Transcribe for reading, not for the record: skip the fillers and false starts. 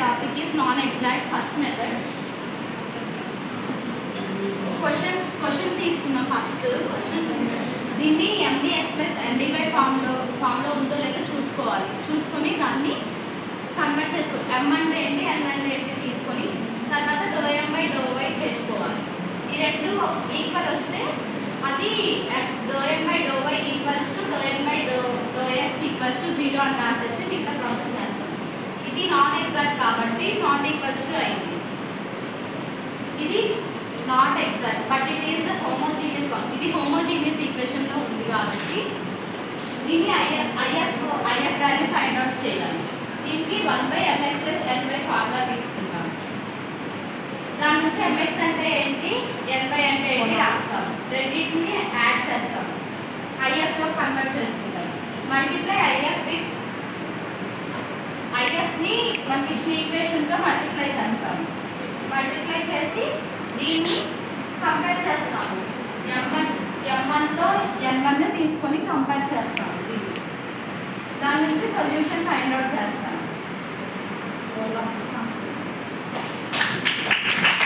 topic is non-exact first method. Question తీసుకున్న first question దీన్ని MDX plus NDY ఫామ్లో ఉందో లేదో చూసుకొని దాన్ని కన్వర్ట్ చేసుకోవాలి. M అంటే ఏంటి N అంటే ఏంటి తీసుకొని తర్వాత ∂M/∂y చేసుకోవాలి. ఈ రెండు ఈక్వల్ వస్తే అది ∂M/∂y equals to ∂N/∂x equals to 0 అని రాసేస్తే మిగతా ప్రాసెస్ చేస్తాం. ఇది నాన్ ఎగ్జాక్ట్ కాబట్టి నాట్ ఈక్వల్స్ టు అయింది. ఇది not exact but it is homogeneous form. ఇది హోమోజీనియస్ ఈక్వేషన్లో ఉంది కాబట్టి దీన్ని IF వాల్యూ ఫైండ్ అవుట్ చేయాలి. దీనికి 1/mx plus Ny ఫార్ములా తీసుకుంటాం. దాని నుంచి mx అంటే ఏంటి Ny అంటే ఏంటి రాస్తాం. రెండింటిని యాడ్ చేస్తాం. IFలో కన్వర్ట్ చేసుకుంటాం. మల్టిప్లై IFని మనకి ఇచ్చిన ఈక్వేషన్తో మల్టిప్లై చేస్తాము. మల్టిప్లై చేసి దీన్ని కంపేర్ చేస్తాము. M1తో N1ని తీసుకొని కంపేర్ చేస్తాము. దాని నుంచి సొల్యూషన్